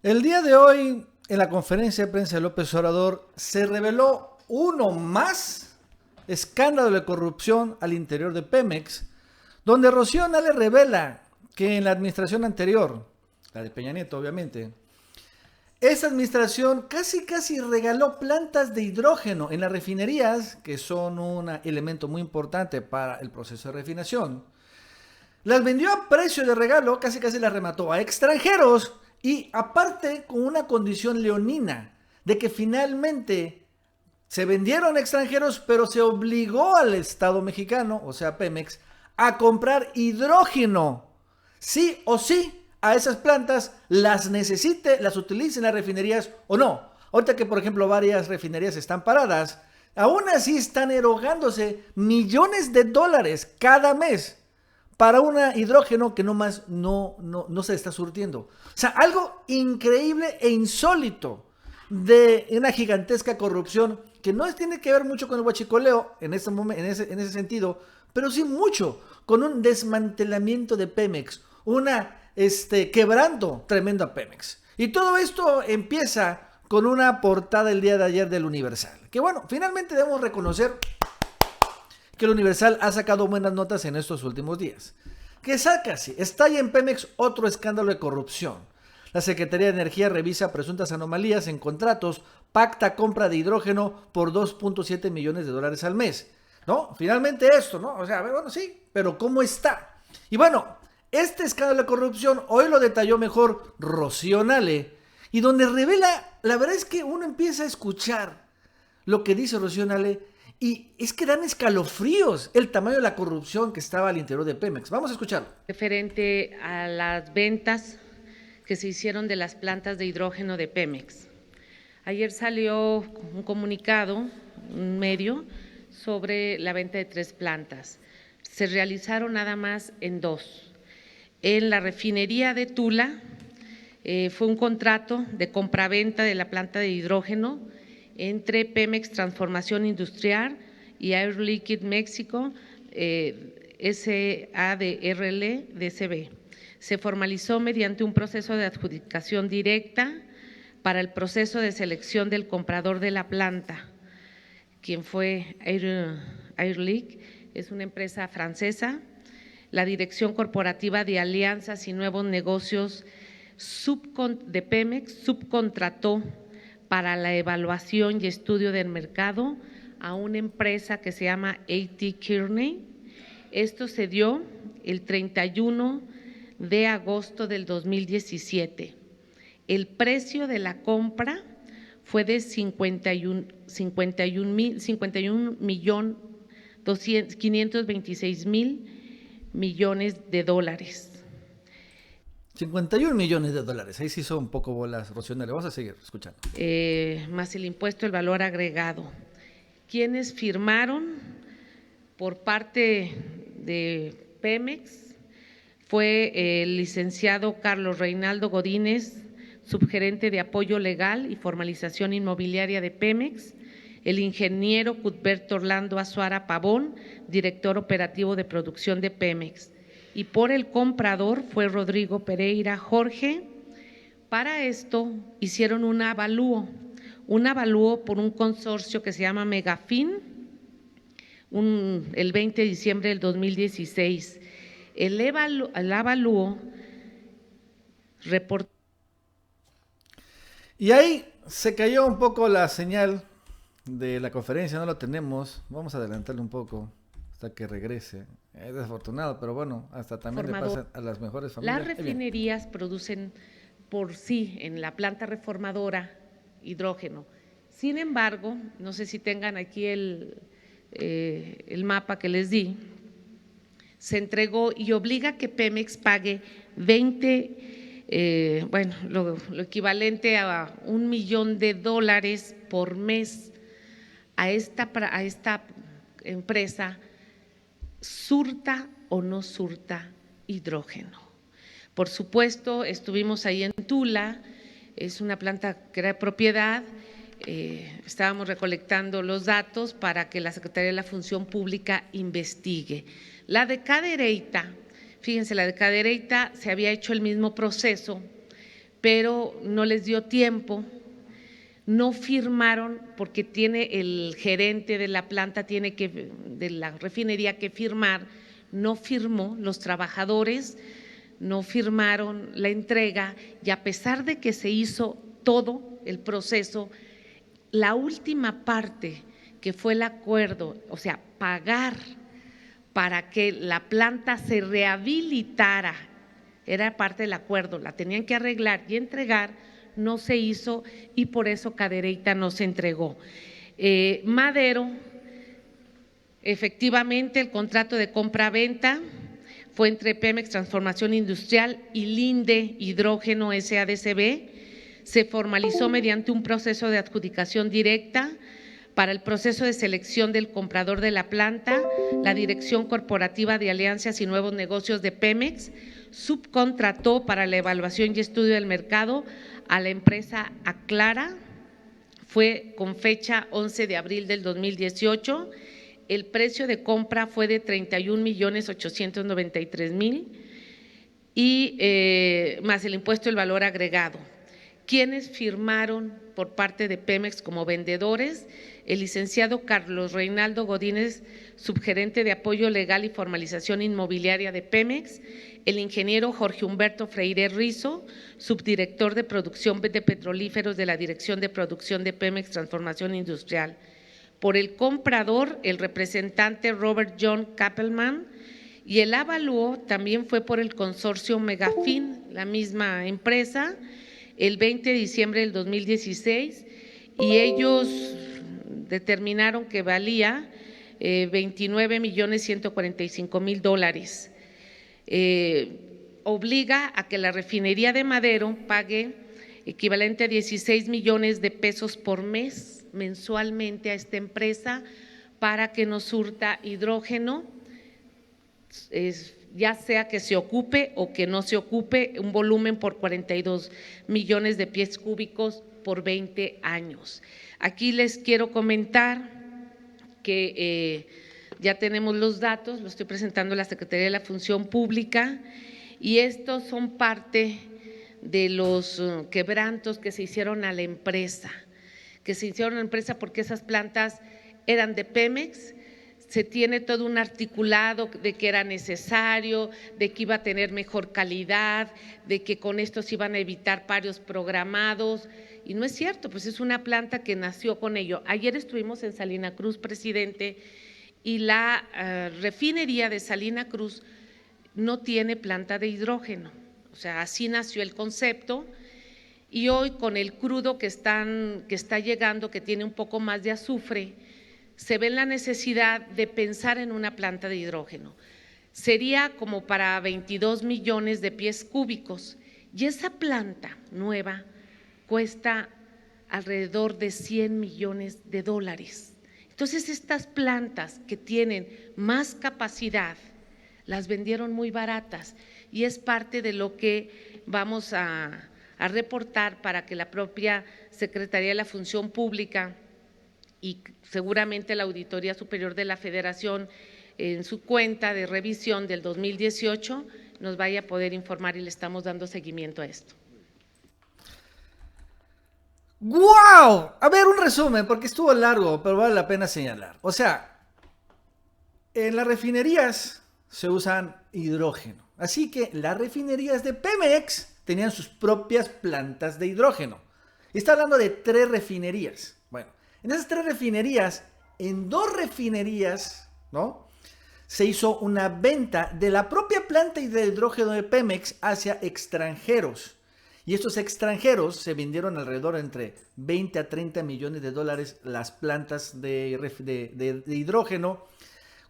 El día de hoy, en la conferencia de prensa de López Obrador, se reveló uno más escándalo de corrupción al interior de Pemex, donde Rocío Nale revela que en la administración anterior, la de Peña Nieto obviamente, esa administración casi regaló plantas de hidrógeno en las refinerías, que son un elemento muy importante para el proceso de refinación. Las vendió a precio de regalo, casi las remató a extranjeros y aparte con una condición leonina de que finalmente se vendieron a extranjeros, pero se obligó al Estado mexicano, o sea Pemex, a comprar hidrógeno. Sí o sí a esas plantas, las necesite, las utilice en las refinerías o no. Ahorita que por ejemplo varias refinerías están paradas, aún así están erogándose millones de dólares cada mes para un hidrógeno que nomás no se está surtiendo. O sea, algo increíble e insólito de una gigantesca corrupción que no tiene que ver mucho con el huachicoleo en ese sentido, pero sí mucho con un desmantelamiento de Pemex, quebrando tremendo a Pemex. Y todo esto empieza con una portada el día de ayer del Universal. Que bueno, finalmente debemos reconocer que el Universal ha sacado buenas notas en estos últimos días. Que saca así, estalla en Pemex otro escándalo de corrupción. La Secretaría de Energía revisa presuntas anomalías en contratos, pacta compra de hidrógeno por 2.7 millones de dólares al mes. ¿No? Finalmente esto, ¿no? O sea, bueno, sí, pero ¿cómo está? Y bueno, este escándalo de corrupción hoy lo detalló mejor Rocío Nale, y donde revela, la verdad es que uno empieza a escuchar lo que dice Rocío Nale y es que dan escalofríos el tamaño de la corrupción que estaba al interior de Pemex. Vamos a escucharlo. Referente a las ventas que se hicieron de las plantas de hidrógeno de Pemex. Ayer salió un comunicado, un medio, sobre la venta de 3 plantas. Se realizaron nada más en 2. En la refinería de Tula fue un contrato de compraventa de la planta de hidrógeno entre Pemex Transformación Industrial y Air Liquide México, SADRL DCB. Se formalizó mediante un proceso de adjudicación directa para el proceso de selección del comprador de la planta, quien fue Air Liquide, es una empresa francesa. La Dirección Corporativa de Alianzas y Nuevos Negocios de Pemex subcontrató para la evaluación y estudio del mercado a una empresa que se llama A.T. Kearney. Esto se dio el 31 de agosto del 2017. El precio de la compra fue de 51.526.000 millones de dólares. 51 millones de dólares. Ahí sí son un poco bolas, Rocío Nale. Vamos a seguir escuchando. Más el impuesto del valor agregado. Quienes firmaron por parte de Pemex fue el licenciado Carlos Reinaldo Godínez, subgerente de apoyo legal y formalización inmobiliaria de Pemex, el ingeniero Cuthberto Orlando Azuara Pavón, director operativo de producción de Pemex, y por el comprador fue Rodrigo Pereira Jorge. Para esto hicieron un avalúo por un consorcio que se llama Megafin, el 20 de diciembre del 2016. El avalúo reportó. Y ahí se cayó un poco la señal de la conferencia, no lo tenemos. Vamos a adelantarle un poco hasta que regrese. Es desafortunado, pero bueno, hasta también le pasa a las mejores familias. Las refinerías producen por sí en la planta reformadora hidrógeno. Sin embargo, no sé si tengan aquí el mapa que les di, se entregó y obliga a que Pemex pague lo equivalente a $1 millón por mes a esta empresa, surta o no surta hidrógeno. Por supuesto, estuvimos ahí en Tula, es una planta que era de propiedad, estábamos recolectando los datos para que la Secretaría de la Función Pública investigue. La de Cadereyta, fíjense, la de Cadereyta se había hecho el mismo proceso, pero no les dio tiempo. No firmaron porque tiene el gerente de la planta, de la refinería que firmar, no firmó, los trabajadores no firmaron la entrega y a pesar de que se hizo todo el proceso, la última parte que fue el acuerdo, o sea, pagar para que la planta se rehabilitara, era parte del acuerdo, la tenían que arreglar y entregar, no se hizo y por eso Cadereyta no se entregó. Madero, efectivamente el contrato de compra-venta fue entre Pemex Transformación Industrial y Linde Hidrógeno SADCB, se formalizó mediante un proceso de adjudicación directa. Para el proceso de selección del comprador de la planta, la Dirección Corporativa de Alianzas y Nuevos Negocios de Pemex subcontrató para la evaluación y estudio del mercado a la empresa Aclara, fue con fecha 11 de abril del 2018, el precio de compra fue de 31.893.000 y más el impuesto del valor agregado. ¿Quiénes firmaron por parte de Pemex como vendedores? El licenciado Carlos Reinaldo Godínez, subgerente de apoyo legal y formalización inmobiliaria de Pemex, el ingeniero Jorge Humberto Freire Rizo, subdirector de producción de petrolíferos de la Dirección de Producción de Pemex Transformación Industrial. Por el comprador, el representante Robert John Kappelman, y el avalúo también fue por el consorcio Megafin, la misma empresa, el 20 de diciembre del 2016, y ellos determinaron que valía 29.145.000 $. Obliga a que la refinería de Madero pague equivalente a 16 millones de pesos por mes mensualmente a esta empresa para que nos surta hidrógeno, ya sea que se ocupe o que no se ocupe, un volumen por 42 millones de pies cúbicos por 20 años. Aquí les quiero comentar que ya tenemos los datos, lo estoy presentando a la Secretaría de la Función Pública y estos son parte de los quebrantos que se hicieron a la empresa, porque esas plantas eran de Pemex. Se tiene todo un articulado de que era necesario, de que iba a tener mejor calidad, de que con esto se iban a evitar parios programados, y no es cierto, pues es una planta que nació con ello. Ayer estuvimos en Salina Cruz, presidente, y la refinería de Salina Cruz no tiene planta de hidrógeno, o sea, así nació el concepto, y hoy con el crudo que está llegando, que tiene un poco más de azufre, se ve la necesidad de pensar en una planta de hidrógeno. Sería como para 22 millones de pies cúbicos y esa planta nueva cuesta alrededor de 100 millones de dólares. Entonces, estas plantas que tienen más capacidad las vendieron muy baratas y es parte de lo que vamos a reportar para que la propia Secretaría de la Función Pública y seguramente la Auditoría Superior de la Federación en su cuenta de revisión del 2018 nos vaya a poder informar y le estamos dando seguimiento a esto. ¡Guau! A ver, un resumen, porque estuvo largo, pero vale la pena señalar. O sea, en las refinerías se usan hidrógeno, así que las refinerías de Pemex tenían sus propias plantas de hidrógeno. Y está hablando de 3 refinerías. Bueno, en esas 3 refinerías, en 2 refinerías, ¿no?, se hizo una venta de la propia planta de hidrógeno de Pemex hacia extranjeros. Y estos extranjeros se vendieron alrededor entre 20 a 30 millones de dólares las plantas de hidrógeno,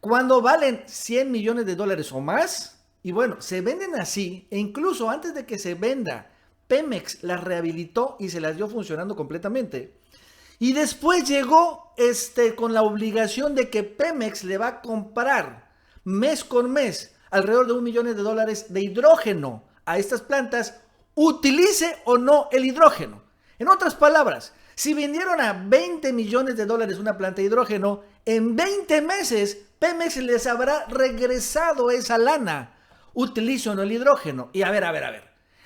cuando valen 100 millones de dólares o más. Y bueno, se venden así, e incluso antes de que se venda, Pemex las rehabilitó y se las dio funcionando completamente. Y después llegó con la obligación de que Pemex le va a comprar mes con mes alrededor de $1 millón de hidrógeno a estas plantas, utilice o no el hidrógeno. En otras palabras, si vendieron a $20 millones una planta de hidrógeno, en 20 meses Pemex les habrá regresado esa lana, utilice o no el hidrógeno. Y a ver,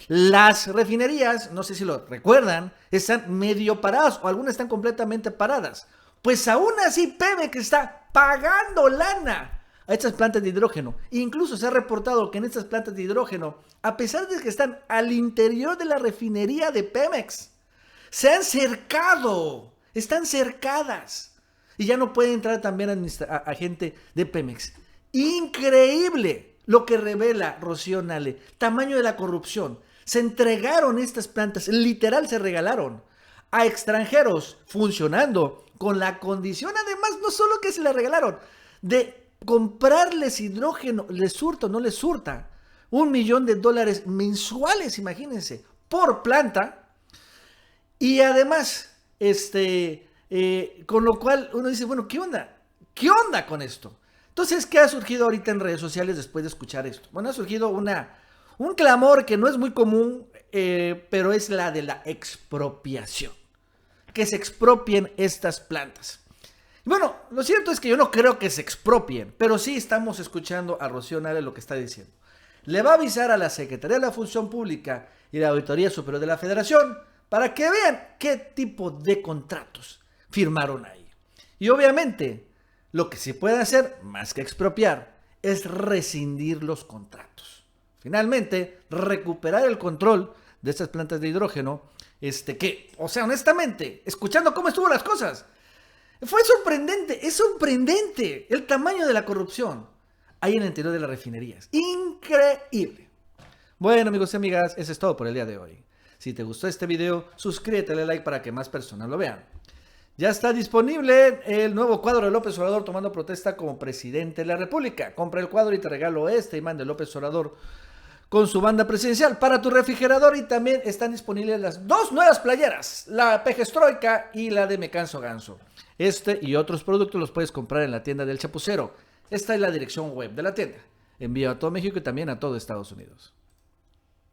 Las refinerías, no sé si lo recuerdan, están medio paradas o algunas están completamente paradas. Pues aún así Pemex está pagando lana a estas plantas de hidrógeno. Incluso se ha reportado que en estas plantas de hidrógeno, a pesar de que están al interior de la refinería de Pemex, se han cercado, están cercadas. Y ya no puede entrar también a gente de Pemex. Increíble lo que revela Rocío Nale. Tamaño de la corrupción. Se entregaron estas plantas, literal se regalaron a extranjeros funcionando con la condición, además, no solo que se le regalaron, de comprarles hidrógeno, les surta o no les surta, $1 millón mensuales, imagínense, por planta. Y además, con lo cual uno dice, bueno, ¿qué onda? ¿Qué onda con esto? Entonces, ¿qué ha surgido ahorita en redes sociales después de escuchar esto? Bueno, ha surgido un clamor que no es muy común, pero es la de la expropiación. Que se expropien estas plantas. Bueno, lo cierto es que yo no creo que se expropien, pero sí estamos escuchando a Rocío Nale lo que está diciendo. Le va a avisar a la Secretaría de la Función Pública y la Auditoría Superior de la Federación para que vean qué tipo de contratos firmaron ahí. Y obviamente, lo que se puede hacer, más que expropiar, es rescindir los contratos. Finalmente, recuperar el control de estas plantas de hidrógeno, o sea, honestamente, escuchando cómo estuvo las cosas, fue sorprendente, es sorprendente el tamaño de la corrupción ahí en el interior de las refinerías. Increíble. Bueno, amigos y amigas, eso es todo por el día de hoy. Si te gustó este video, suscríbete, dale like para que más personas lo vean. Ya está disponible el nuevo cuadro de López Obrador tomando protesta como presidente de la República. Compra el cuadro y te regalo imagen de López Obrador con su banda presidencial para tu refrigerador, y también están disponibles las 2 nuevas playeras, la Pejestroika y la de Me Canso Ganso. Y otros productos los puedes comprar en la tienda del Chapucero. Esta es la dirección web de la tienda. Envío a todo México y también a todo Estados Unidos.